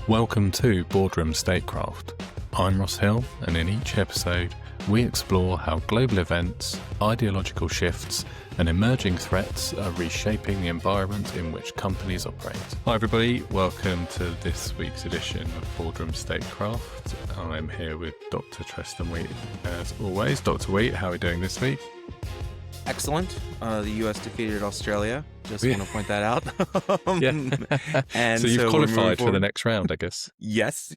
Welcome to Boardroom Statecraft. I'm Ross Hill, and in each episode, we explore how global events, ideological shifts, and emerging threats are reshaping the environment in which companies operate. Hi everybody, welcome to this week's edition of Boardroom Statecraft. I'm here with Dr. Treston Wheat as always. Dr. Wheat, how are we doing this week? Excellent. The U.S. defeated Australia. Just want to point that out. And so you've qualified for the next round, I guess. Yes,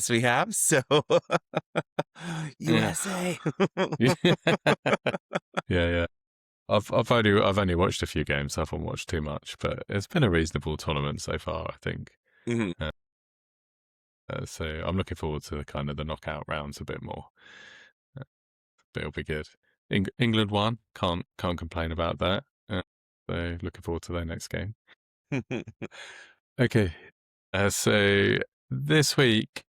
we have. So USA. Yeah. I've only watched a few games. I haven't watched too much, but it's been a reasonable tournament so far, I think. Mm-hmm. So I'm looking forward to the knockout rounds a bit more. But it'll be good. England won. Can't complain about that. So looking forward to their next game. Okay. So this week,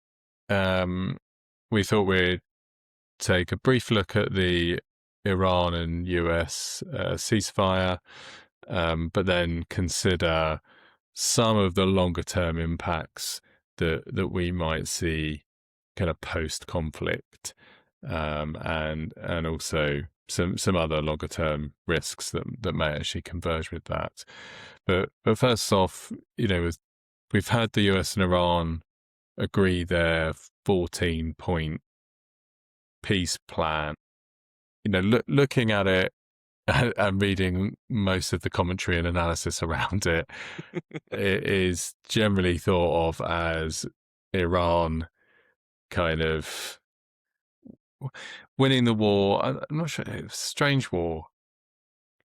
we thought we'd take a brief look at the Iran and US ceasefire, but then consider some of the longer term impacts that we might see kind of post conflict, and also some other longer term risks that may actually converge with that. But first off, we've had the US and Iran agree their 14-point peace plan. Looking at it and reading most of the commentary and analysis around it, it is generally thought of as Iran kind of winning the war. I'm not sure. It was a strange war.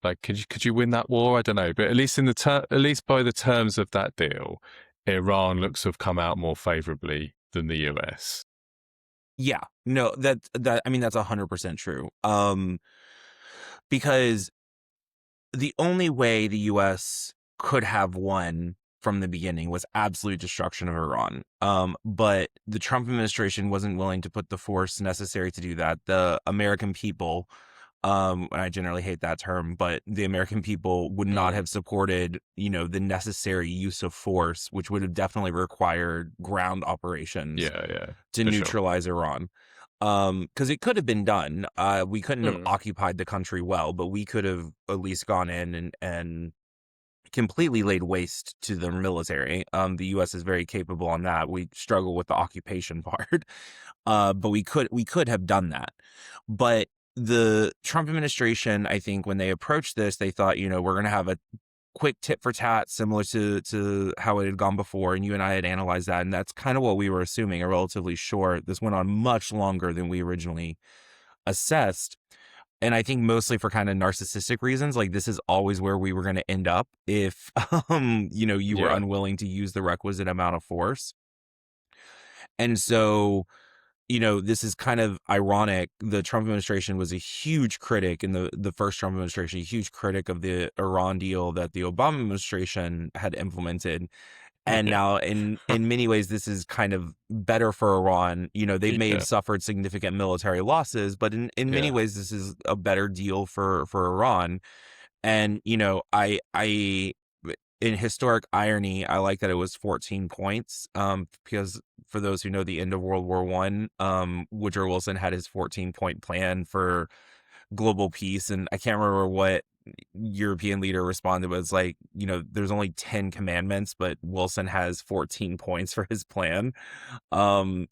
Like, could you win that war? I don't know. But at least at least by the terms of that deal, Iran looks to have come out more favorably than the US. Yeah, no, that's 100% true. Because the only way the U.S. could have won from the beginning was absolute destruction of Iran. But the Trump administration wasn't willing to put the force necessary to do that. The American people, and I generally hate that term, but the American people would not have supported, the necessary use of force, which would have definitely required ground operations to neutralize Iran. Because it could have been done. We couldn't have occupied the country well, but we could have at least gone in and completely laid waste to their military. The U.S. is very capable on that. We struggle with the occupation part, but we could have done that. But the Trump administration, I think, when they approached this, they thought, we're going to have a quick tit for tat, similar to how it had gone before, and you and I had analyzed that, and that's kind of what we were assuming. A relatively short. This went on much longer than we originally assessed, and I think mostly for kind of narcissistic reasons. Like, this is always where we were going to end up if you were unwilling to use the requisite amount of force. And so, this is kind of ironic. The Trump administration was a huge critic in the first Trump administration, a huge critic of the Iran deal that the Obama administration had implemented. And now in many ways, this is kind of better for Iran. They may have suffered significant military losses, but in many ways, this is a better deal for Iran. And, I in historic irony, I like that it was 14 points, because for those who know the end of World War I, Woodrow Wilson had his 14-point plan for global peace. And I can't remember what European leader responded, but it's like, there's only 10 commandments, but Wilson has 14 points for his plan. And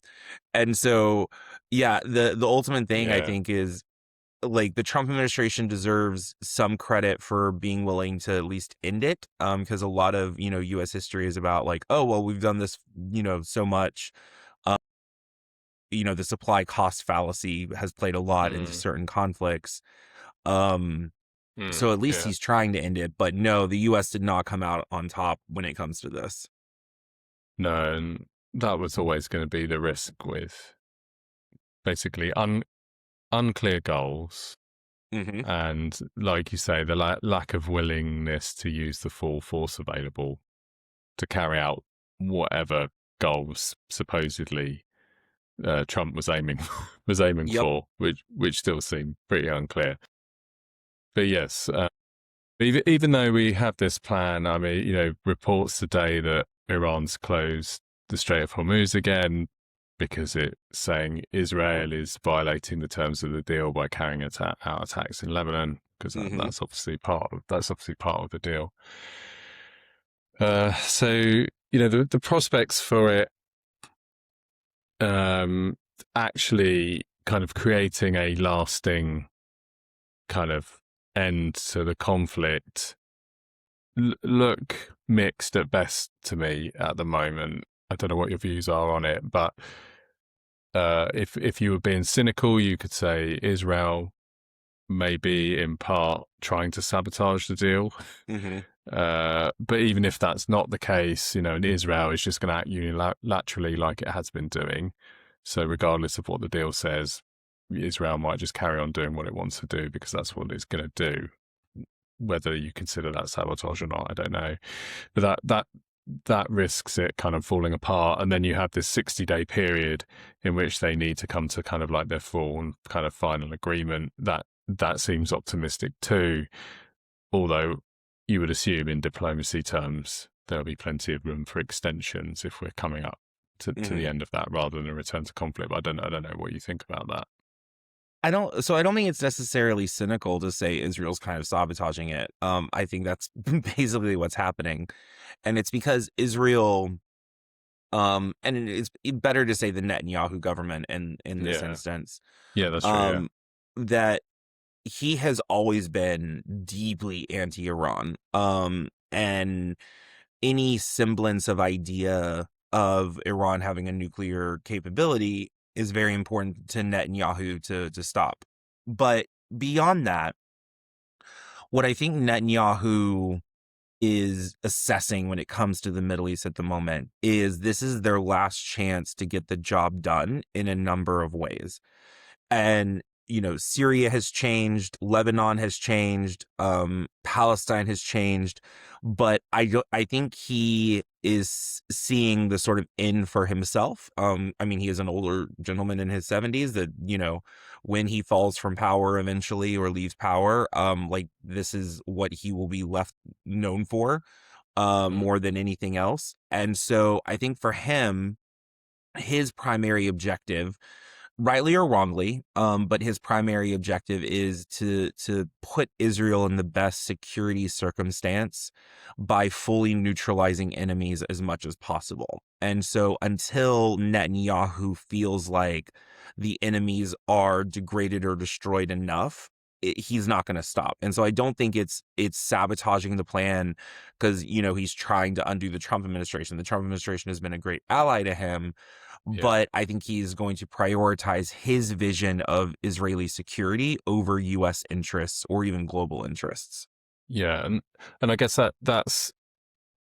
so, the ultimate thing I think is, like, the Trump administration deserves some credit for being willing to at least end it, because a lot of, U.S. history is about, like, oh, well, we've done this, so much. The supply cost fallacy has played a lot into certain conflicts. So at least he's trying to end it. But no, the U.S. did not come out on top when it comes to this. No, and that was always going to be the risk with basically unclear goals, and, like you say, the lack of willingness to use the full force available to carry out whatever goals supposedly Trump was aiming for, which still seem pretty unclear. But yes, even though we have this plan, I mean, reports today that Iran's closed the Strait of Hormuz again, because it's saying Israel is violating the terms of the deal by carrying out attacks in Lebanon, because that's obviously part of the deal. So the prospects for it actually kind of creating a lasting kind of end to the conflict look mixed at best to me at the moment. I don't know what your views are on it, but if you were being cynical, you could say Israel may be in part trying to sabotage the deal. But even if that's not the case, and Israel is just going to act unilaterally like it has been doing. So regardless of what the deal says, Israel might just carry on doing what it wants to do because that's what it's going to do. Whether you consider that sabotage or not, I don't know. But that risks it kind of falling apart. And then you have this 60-day period in which they need to come to kind of like their full and kind of final agreement. That seems optimistic too, although you would assume in diplomacy terms there'll be plenty of room for extensions if we're coming up to the end of that rather than a return to conflict. But I don't know what you think about that. I don't think it's necessarily cynical to say Israel's kind of sabotaging it. I think that's basically what's happening. And it's because Israel, and it's better to say the Netanyahu government in this instance. Yeah, that's true. That he has always been deeply anti-Iran. And any semblance of idea of Iran having a nuclear capability is very important to Netanyahu to stop. But beyond that, what I think Netanyahu is assessing when it comes to the Middle East at the moment is this is their last chance to get the job done in a number of ways. And Syria has changed, Lebanon has changed, Palestine has changed, but I think he is seeing the sort of end for himself. He is an older gentleman in his 70s that, when he falls from power eventually or leaves power, this is what he will be left known for, more than anything else. And so I think for him, his primary objective, rightly or wrongly, but his primary objective is to put Israel in the best security circumstance by fully neutralizing enemies as much as possible. And so until Netanyahu feels like the enemies are degraded or destroyed enough, he's not going to stop. And so I don't think it's sabotaging the plan because, he's trying to undo the Trump administration. The Trump administration has been a great ally to him. Yeah. But I think he's going to prioritize his vision of Israeli security over U.S. interests or even global interests. Yeah, and I guess that's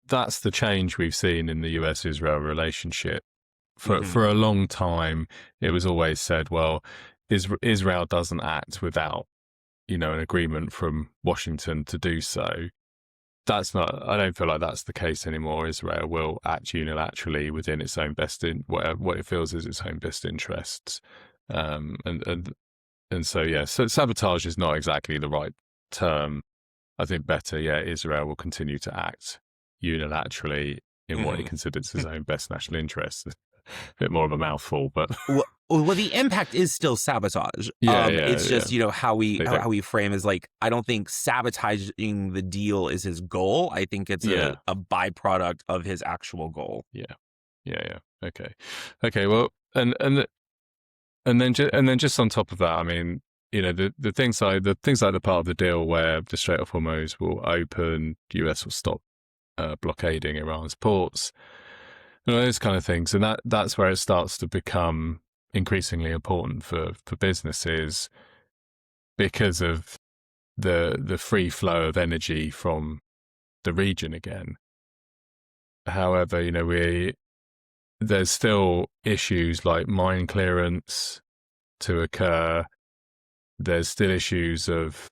the change we've seen in the U.S.-Israel relationship. For a long time, it was always said, well, Israel doesn't act without, an agreement from Washington to do so. I don't feel like that's the case anymore. Israel will act unilaterally within its own what it feels is its own best interests. And so sabotage is not exactly the right term. I think better, Israel will continue to act unilaterally in what it considers its own best national interests. A bit more of a mouthful, but well, the impact is still sabotage. It's just how we frame is like, I don't think sabotaging the deal is his goal. I think it's a byproduct of his actual goal. Yeah. Okay. Well, and then just on top of that, the things like the part of the deal where the Strait of Hormuz will open, US will stop blockading Iran's ports. Those kind of things, and that's where it starts to become increasingly important for businesses because of the free flow of energy from the region again. However, there's still issues like mine clearance to occur. There's still issues of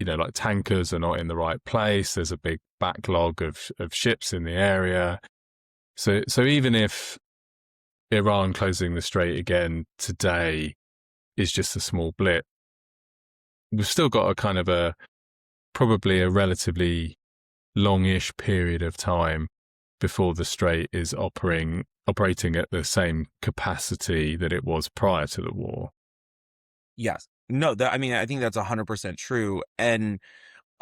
like tankers are not in the right place. There's a big backlog of ships in the area. So even if Iran closing the strait again today is just a small blip, we've still got a kind of probably a relatively longish period of time before the Strait is operating at the same capacity that it was prior to the war. Yes. No, I mean, I think that's 100% true. And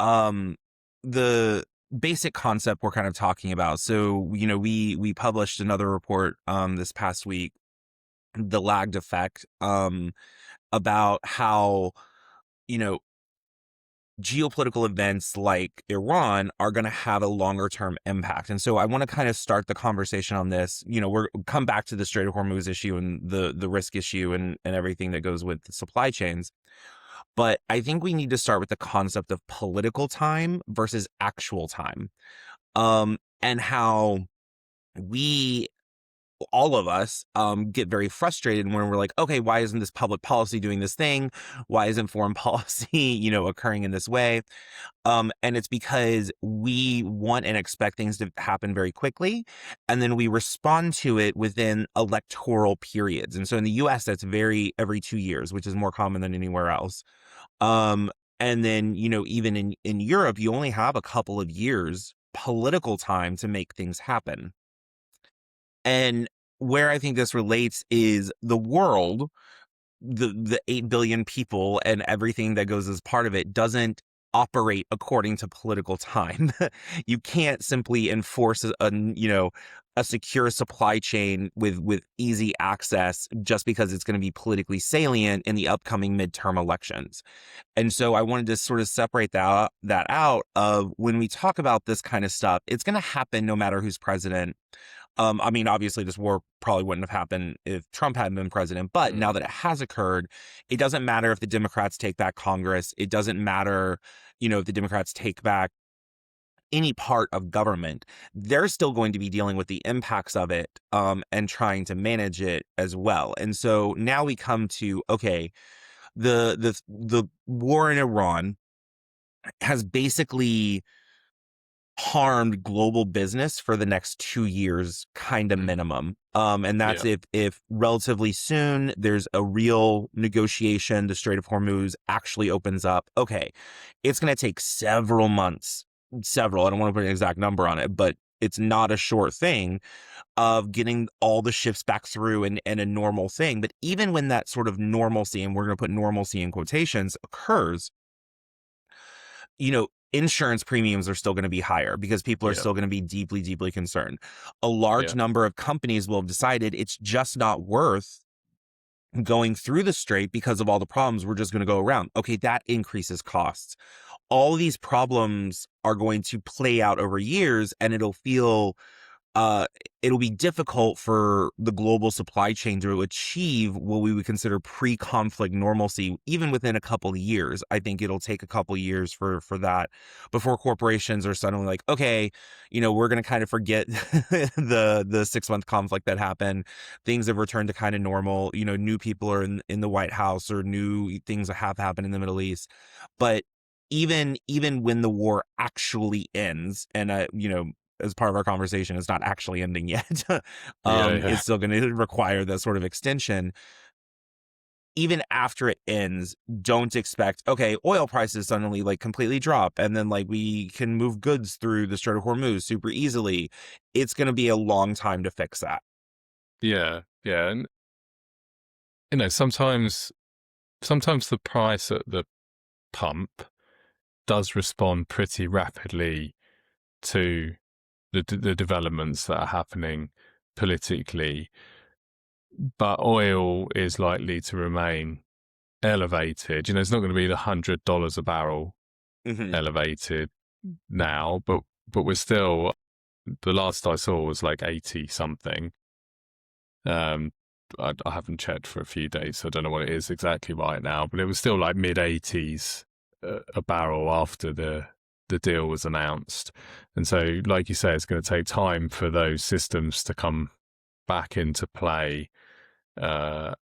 um the basic concept we're kind of talking about. So, we published another report this past week, the lagged effect, about how, you know, geopolitical events like Iran are going to have a longer term impact. And so I want to kind of start the conversation on this. We're come back to the Strait of Hormuz issue and the risk issue and everything that goes with the supply chains. But I think we need to start with the concept of political time versus actual time. And how we, all of us, get very frustrated when we're like, okay, why isn't this public policy doing this thing? Why isn't foreign policy, occurring in this way? And it's because we want and expect things to happen very quickly, and then we respond to it within electoral periods. And so in the US, that's every 2 years, which is more common than anywhere else. Um, and then, even in Europe, you only have a couple of years political time to make things happen. And where I think this relates is the world, the 8 billion people and everything that goes as part of it doesn't operate according to political time. You can't simply enforce a secure supply chain with easy access just because it's going to be politically salient in the upcoming midterm elections. And so I wanted to sort of separate that out of when we talk about this kind of stuff, it's going to happen no matter who's president. I mean, obviously, this war probably wouldn't have happened if Trump hadn't been president. But now that it has occurred, it doesn't matter if the Democrats take back Congress. It doesn't matter, if the Democrats take back any part of government. They're still going to be dealing with the impacts of it, and trying to manage it as well. And so now we come to, okay, the war in Iran has basically harmed global business for the next 2 years, kind of minimum. And that's Yeah. if relatively soon there's a real negotiation, the Strait of Hormuz actually opens up. Okay, it's going to take several months, several. I don't want to put an exact number on it, but it's not a short thing of getting all the ships back through and a normal thing. But even when that sort of normalcy, and we're going to put normalcy in quotations, occurs, insurance premiums are still going to be higher because people are Yeah. still going to be deeply, deeply concerned. A large Yeah. number of companies will have decided it's just not worth going through the strait because of all the problems. We're just going to go around. Okay, that increases costs. All these problems are going to play out over years, and uh, it'll be difficult for the global supply chain to achieve what we would consider pre-conflict normalcy, even within a couple of years. I think it'll take a couple of years for that before corporations are suddenly like, okay, we're going to kind of forget the 6 month conflict that happened. Things have returned to kind of normal. New people are in the White House, or new things that have happened in the Middle East. But even when the war actually ends, and as part of our conversation, it's not actually ending yet. Yeah. Yeah. It's still going to require that sort of extension. Even after it ends, don't expect, okay, oil prices suddenly like completely drop and then like we can move goods through the Strait of Hormuz super easily. It's going to be a long time to fix that. Yeah. Yeah. And sometimes the price at the pump does respond pretty rapidly to the developments that are happening politically, but oil is likely to remain elevated. It's not going to be the $100 a barrel Mm-hmm. elevated now, but we're still, the last I saw was like 80 something. I haven't checked for a few days, so I don't know what it is exactly right now, but it was still like mid 80s a barrel after the deal was announced. And so, like you say, it's going to take time for those systems to come back into play. And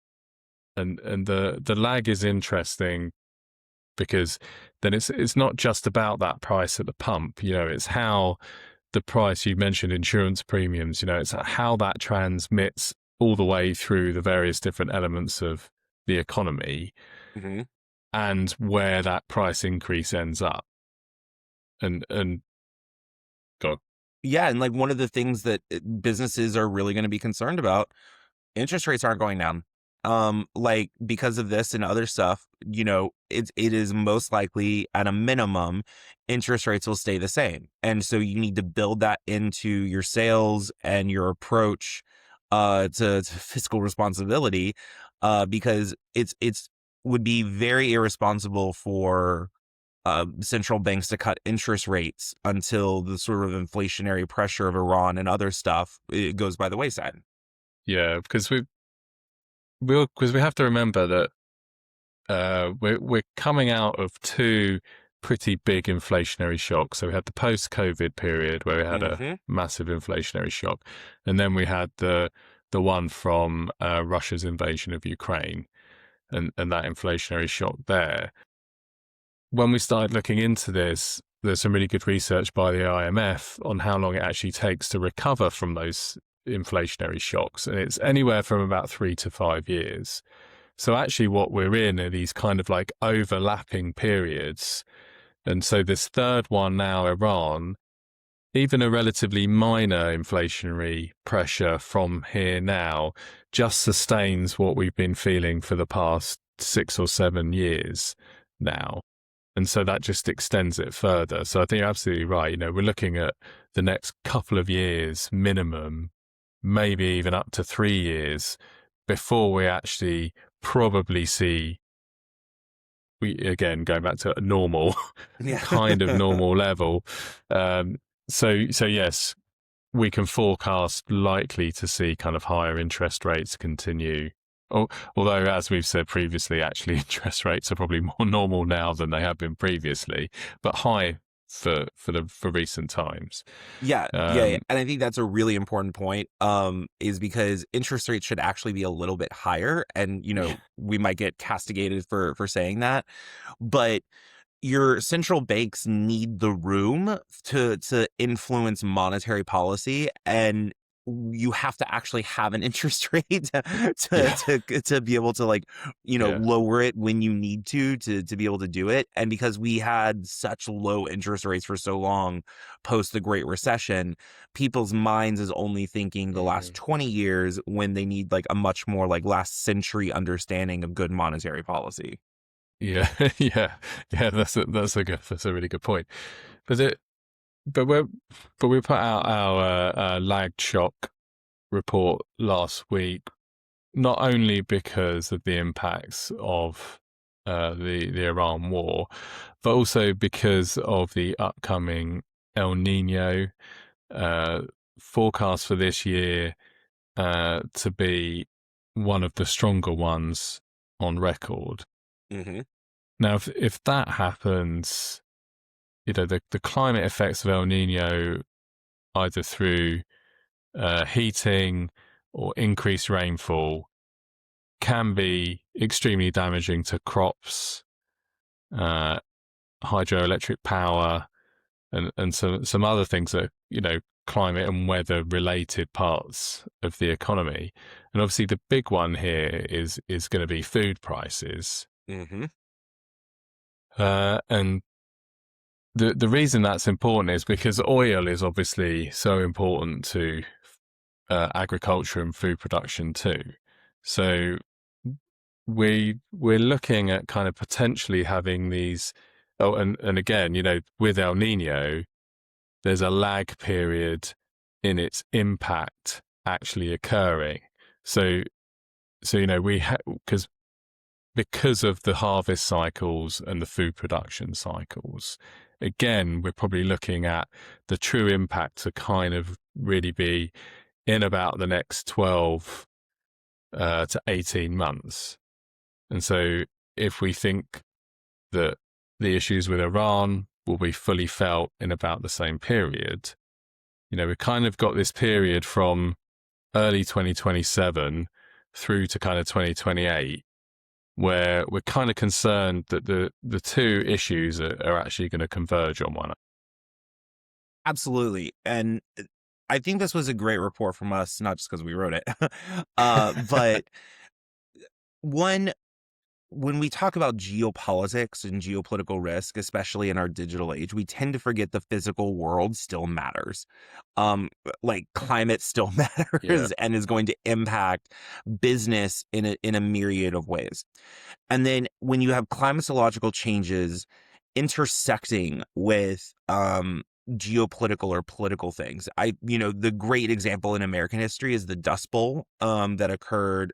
the lag is interesting because then it's not just about that price at the pump. It's how the price, you mentioned insurance premiums, it's how that transmits all the way through the various different elements of the economy, Mm-hmm. and where that price increase ends up. And go. Yeah, and like one of the things that businesses are really going to be concerned about, interest rates aren't going down. Like because of this and other stuff, it is most likely at a minimum, interest rates will stay the same. And so you need to build that into your sales and your approach to fiscal responsibility, because it's would be very irresponsible for central banks to cut interest rates until the sort of inflationary pressure of Iran and other stuff it goes by the wayside. Yeah, because we have to remember that we're coming out of two pretty big inflationary shocks. So we had the post-COVID period where we had a Hmm. massive inflationary shock, and then we had the one from Russia's invasion of Ukraine and that inflationary shock there. When we started looking into this, there's some really good research by the IMF on how long it actually takes to recover from those inflationary shocks, and it's anywhere from about 3 to 5 years. So actually what we're in are these kind of like overlapping periods. And so this third one now, Iran, even a relatively minor inflationary pressure from here now just sustains what we've been feeling for the past 6 or 7 years now. And so that just extends it further. So I think you're absolutely right. We're looking at the next couple of years minimum, maybe even up to 3 years before we actually probably see, we again going back to a normal Yeah. kind of normal level. So yes, we can forecast likely to see kind of higher interest rates continue. Although, as we've said previously, actually interest rates are probably more normal now than they have been previously, but high for recent times. Yeah, yeah, yeah. Um, And I think that's a really important point, is because interest rates should actually be a little bit higher. And, yeah, we might get castigated for saying that. But your central banks need the room to influence monetary policy, and you have to actually have an interest rate to yeah, to be able to, like, yeah, lower it when you need to be able to do it. And because we had such low interest rates for so long post the Great Recession, people's minds is only thinking the last 20 years when they need like a much more like last century understanding of good monetary policy. yeah, yeah, yeah. That's a really good point. But it, but we put out our lagged shock report last week, not only because of the impacts of the Iran war, but also because of the upcoming El Nino uh, forecast for this year to be one of the stronger ones on record. Hmm. Now, if that happens, the climate effects of El Nino, either through heating or increased rainfall, can be extremely damaging to crops, uh, hydroelectric power, and some other things that, climate and weather related parts of the economy. And obviously the big one here is going to be food prices. Hmm. And the reason that's important is because oil is obviously so important to agriculture and food production too. So we're looking at kind of potentially having these. Oh, and again, with El Nino, there's a lag period in its impact actually occurring. So we because of the harvest cycles and the food production cycles, again, we're probably looking at the true impact to kind of really be in about the next 12 to 18 months. And so if we think that the issues with Iran will be fully felt in about the same period, we've kind of got this period from early 2027 through to kind of 2028 where we're kind of concerned that the two issues are actually going to converge on one another. Absolutely. And I think this was a great report from us, not just because we wrote it, but one, when we talk about geopolitics and geopolitical risk, especially in our digital age, we tend to forget the physical world still matters. Like climate still Yeah. matters and is going to impact business in a myriad of ways. And then when you have climatological changes intersecting with geopolitical or political things, the great example in American history is the Dust Bowl that occurred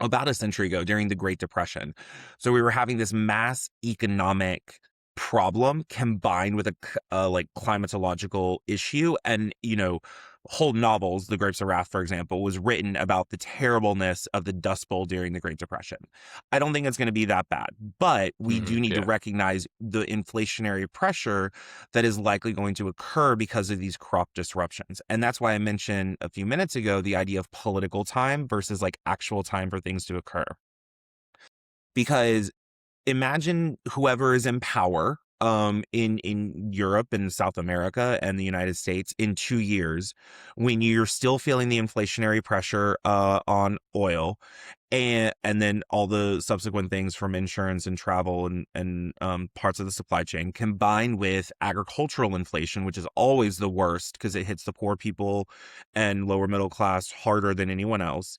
about a century ago during the Great Depression. So we were having this mass economic problem combined with a like climatological issue, and whole novels, The Grapes of Wrath, for example, was written about the terribleness of the Dust Bowl during the Great Depression. I don't think it's going to be that bad, but we do need to Yeah. recognize the inflationary pressure that is likely going to occur because of these crop disruptions. And that's why I mentioned a few minutes ago the idea of political time versus like actual time for things to occur. Because imagine whoever is in power in Europe and South America and the United States in 2 years, when you're still feeling the inflationary pressure on oil, and then all the subsequent things from insurance and travel and parts of the supply chain, combined with agricultural inflation, which is always the worst because it hits the poor people and lower middle class harder than anyone else.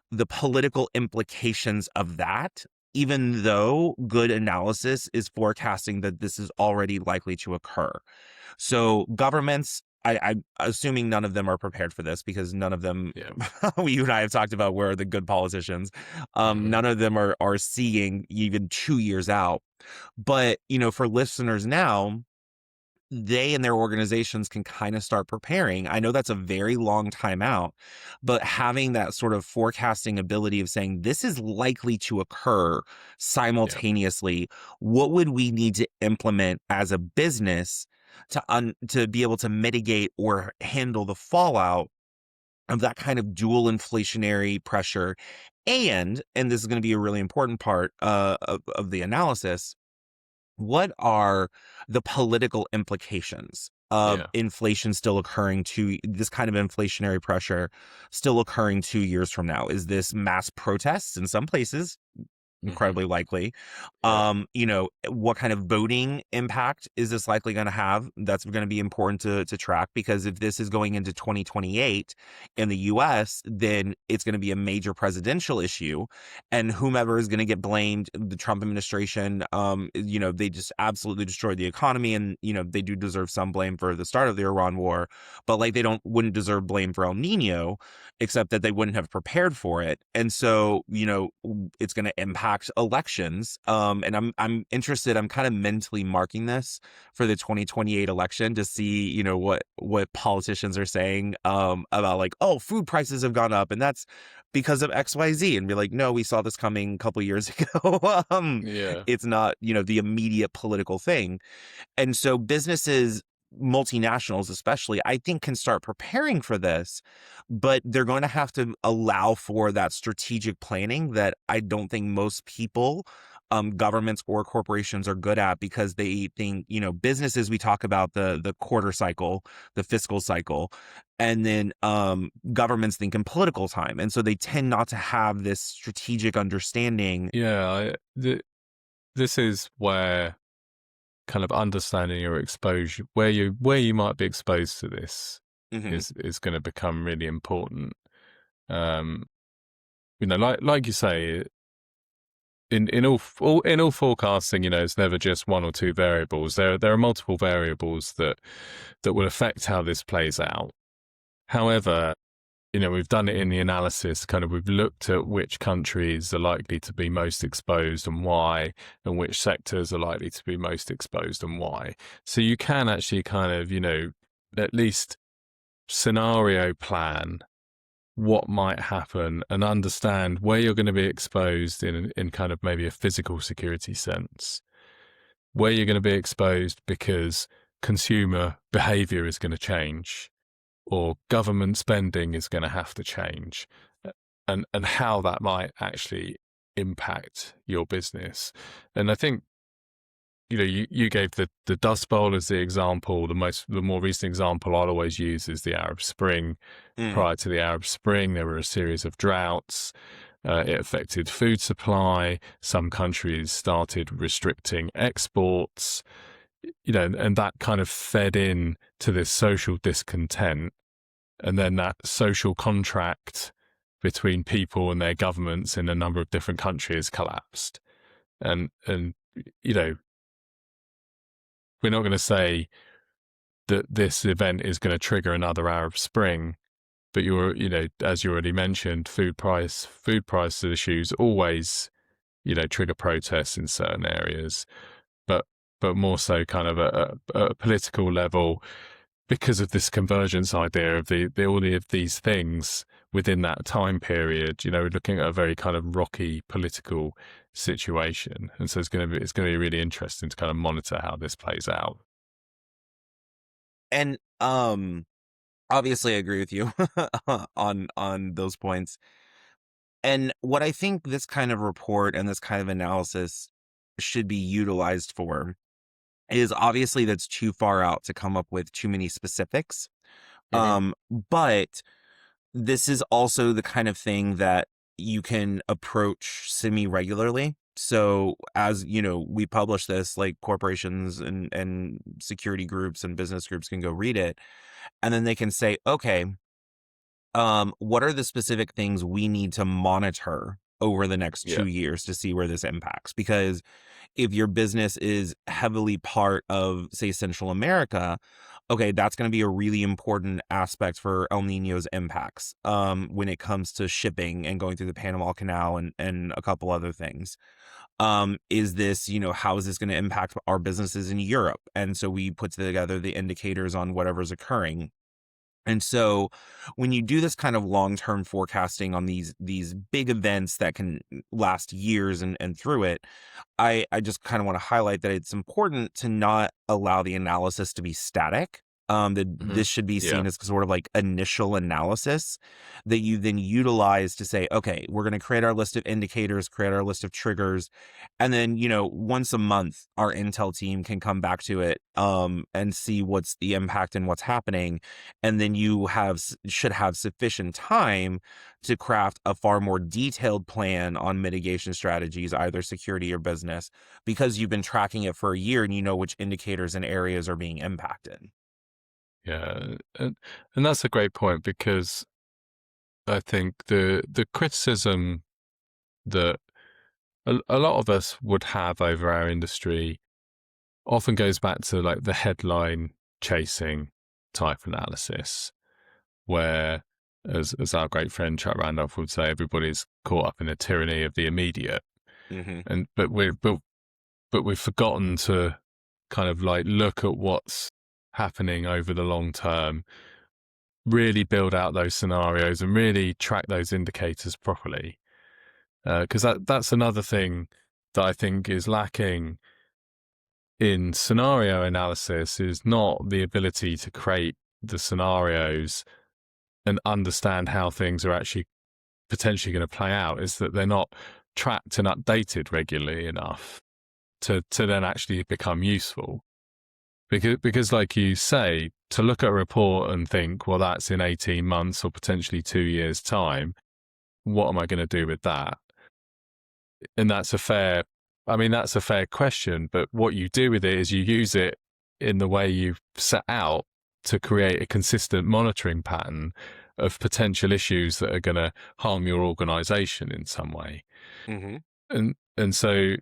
The political implications of that, even though good analysis is forecasting that this is already likely to occur. So governments, I'm assuming none of them are prepared for this because none of them, Yeah. you and I have talked about where are the good politicians. None of them are seeing even 2 years out. But, for listeners now, they and their organizations can kind of start preparing. I know that's a very long time out, but having that sort of forecasting ability of saying this is likely to occur Yeah. simultaneously, what would we need to implement as a business to be able to mitigate or handle the fallout of that kind of dual inflationary pressure? And this is going to be a really important part of the analysis, what are the political implications of Yeah. inflation still occurring this kind of inflationary pressure still occurring 2 years from now? Is this mass protests in some places? Hmm. Incredibly likely. Yeah. What kind of voting impact is this likely going to have? That's going to be important to track, because if this is going into 2028 in the US, then it's going to be a major presidential issue, and whomever is going to get blamed, the Trump administration, they just absolutely destroyed the economy, and they do deserve some blame for the start of the Iran war, but like they wouldn't deserve blame for El Nino, except that they wouldn't have prepared for it. And so, it's going to impact elections. And I'm interested, I'm kind of mentally marking this for the 2028 election to see, what politicians are saying about like, oh, food prices have gone up and that's because of XYZ, and be like, no, we saw this coming a couple years ago. Yeah. It's not, the immediate political thing. And so businesses, multinationals especially, I think can start preparing for this, but they're going to have to allow for that strategic planning that I don't think most people, governments or corporations are good at, because they think, businesses, we talk about the quarter cycle, the fiscal cycle, and then governments think in political time. And so they tend not to have this strategic understanding. Yeah. This is where kind of understanding your exposure, where you might be exposed to this, Mhm. is going to become really important. Um, like you say, in all forecasting, it's never just one or two variables. There are multiple variables that will affect how this plays out. However, we've done it in the analysis, kind of we've looked at which countries are likely to be most exposed and why, and which sectors are likely to be most exposed and why. So you can actually kind of, at least scenario plan what might happen and understand where you're going to be exposed in kind of maybe a physical security sense, where you're going to be exposed because consumer behavior is going to change or government spending is going to have to change, and how that might actually impact your business. And I think, you gave the Dust Bowl as the example. The more recent example I'll always use is the Arab Spring. Mm. Prior to the Arab Spring, there were a series of droughts. It affected food supply. Some countries started restricting exports, and that kind of fed in to this social discontent. And then that social contract between people and their governments in a number of different countries collapsed. And we're not going to say that this event is going to trigger another Arab Spring, but as you already mentioned, food price issues always, trigger protests in certain areas, but more so kind of at a political level, because of this convergence idea of all of these things within that time period. We're looking at a very kind of rocky political situation, and so it's going to be really interesting to kind of monitor how this plays out. And obviously I agree with you on those points. And what I think this kind of report and this kind of analysis should be utilized for is, obviously that's too far out to come up with too many specifics. But this is also the kind of thing that you can approach semi-regularly. So as we publish this, like corporations and security groups and business groups can go read it, and then they can say, okay, what are the specific things we need to monitor over the next 2 years to see where this impacts? Because if your business is heavily part of, say, Central America, okay, that's going to be a really important aspect for El Nino's impacts when it comes to shipping and going through the Panama Canal and a couple other things. Is this, how is this going to impact our businesses in Europe? And so we put together the indicators on whatever's occurring. And so when you do this kind of long-term forecasting on these big events that can last years and through it, I just kind of want to highlight that it's important to not allow the analysis to be static. That this should be seen as sort of like initial analysis that you then utilize to say, okay, we're going to create our list of indicators, create our list of triggers. And then, once a month, our Intel team can come back to it and see what's the impact and what's happening. And then you should have sufficient time to craft a far more detailed plan on mitigation strategies, either security or business, because you've been tracking it for a year and you know which indicators and areas are being impacted. Yeah, and that's a great point, because I think the criticism that a lot of us would have over our industry often goes back to like the headline chasing type analysis, where, as our great friend Chuck Randolph would say, everybody's caught up in the tyranny of the immediate. But we've forgotten to kind of like look at what's happening over the long term, really build out those scenarios and really track those indicators properly. Because that's another thing that I think is lacking in scenario analysis, is not the ability to create the scenarios and understand how things are actually potentially going to play out, is that they're not tracked and updated regularly enough to then actually become useful. Because like you say, to look at a report and think, well, that's in 18 months or potentially 2 years' time, what am I going to do with that? And that's a fair question, but what you do with it is you use it in the way you've set out to create a consistent monitoring pattern of potential issues that are going to harm your organization in some way. And so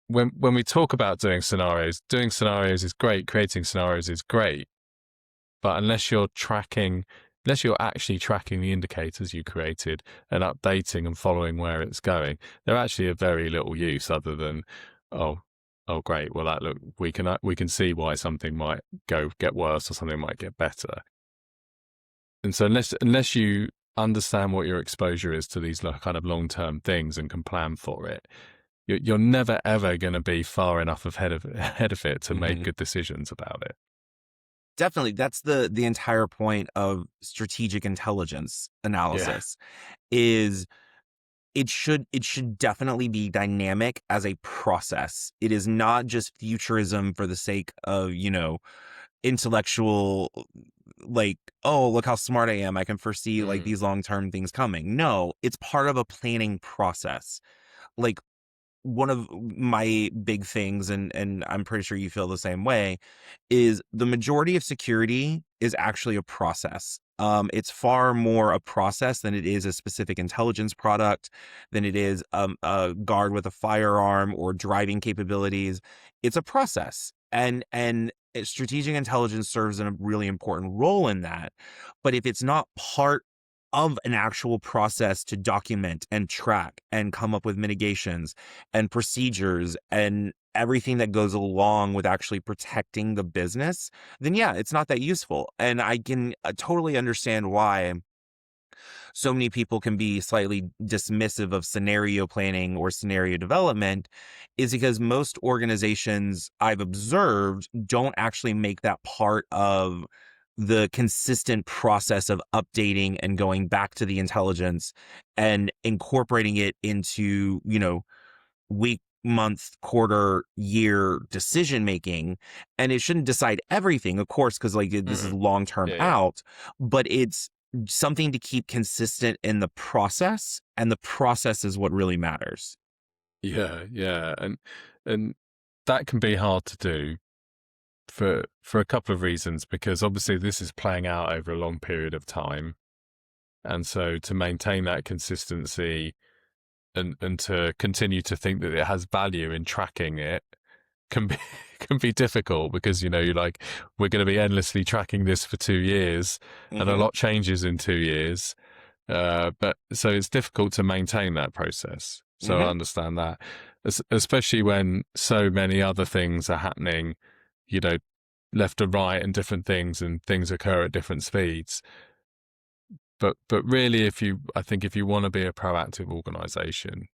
when we talk about doing scenarios is great, creating scenarios is great, but unless you're actually tracking the indicators you created and updating and following where it's going, they're actually of very little use, other than, oh great, well we can see why something might get worse or something might get better. And so unless you understand what your exposure is to these kind of long-term things and can plan for it, you're never ever going to be far enough ahead of it to make good decisions about it. Definitely. That's the entire point of strategic intelligence analysis. Is it should definitely be dynamic as a process. It is not just futurism for the sake of, intellectual like, oh, look how smart I am. I can foresee like these long-term things coming. No, it's part of a planning process. Like, one of my big things, and I'm pretty sure you feel the same way, is the majority of security is actually a process. It's far more a process than it is a specific intelligence product, than it is a guard with a firearm or driving capabilities. It's a process, and strategic intelligence serves a really important role in that. But if it's not part of an actual process to document and track and come up with mitigations and procedures and everything that goes along with actually protecting the business, then yeah, it's not that useful. And I can totally understand why so many people can be slightly dismissive of scenario planning or scenario development, is because most organizations I've observed don't actually make that part of the consistent process of updating and going back to the intelligence and incorporating it into, week, month, quarter, year decision making. And it shouldn't decide everything, of course, because like this is long term out, but it's something to keep consistent in the process, and the process is what really matters. Yeah, and that can be hard to do for a couple of reasons, because obviously this is playing out over a long period of time, and so to maintain that consistency and to continue to think that it has value in tracking it can be difficult, because you're like, we're going to be endlessly tracking this for 2 years, and a lot changes in 2 years, but so it's difficult to maintain that process. So I understand that, especially when so many other things are happening, left to right, and different things, and things occur at different speeds. But really, I think if you want to be a proactive organization,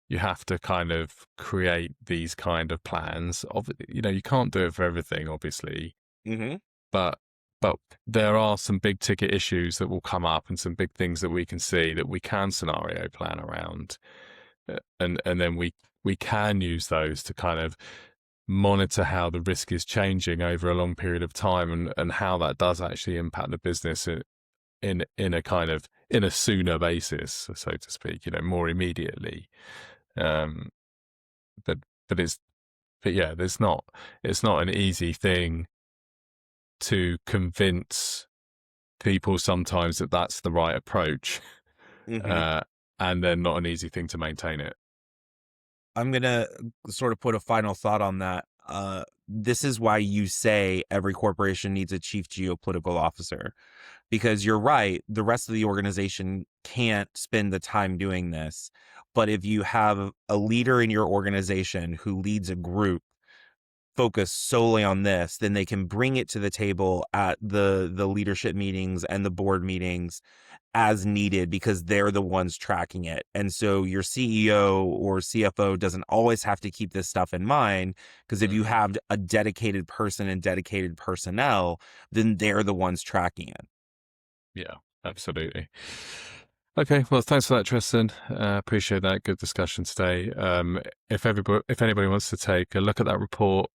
you have to kind of create these kind of plans. You can't do it for everything, obviously, but there are some big ticket issues that will come up, and some big things that we can see that we can scenario plan around, and then we can use those to kind of monitor how the risk is changing over a long period of time, and how that does actually impact the business in a sooner basis, so to speak, more immediately. But yeah, it's not an easy thing to convince people sometimes that that's the right approach, and then not an easy thing to maintain it. I'm going to sort of put a final thought on that. This is why you say every corporation needs a chief geopolitical officer, because you're right. The rest of the organization can't spend the time doing this. But if you have a leader in your organization who leads a group focused solely on this, then they can bring it to the table at the leadership meetings and the board meetings as needed, because they're the ones tracking it. And so your CEO or CFO doesn't always have to keep this stuff in mind, because if you have a dedicated person and dedicated personnel, then they're the ones tracking it. Yeah, absolutely. Okay, well, thanks for that, Tristan. Appreciate that. Good discussion today. If anybody wants to take a look at that report,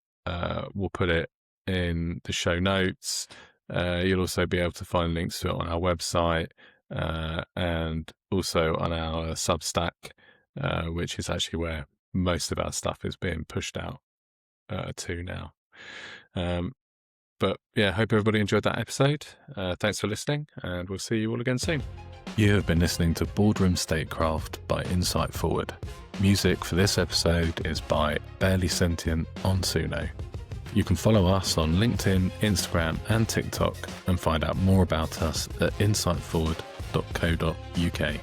we'll put it in the show notes. You'll also be able to find links to it on our website, and also on our Substack, which is actually where most of our stuff is being pushed out to now. But yeah, hope everybody enjoyed that episode. Thanks for listening, and we'll see you all again soon. You have been listening to Boardroom Statecraft by Insight Forward. Music for this episode is by Barely Sentient on Suno. You can follow us on LinkedIn, Instagram, and TikTok, and find out more about us at insightforward.co.uk.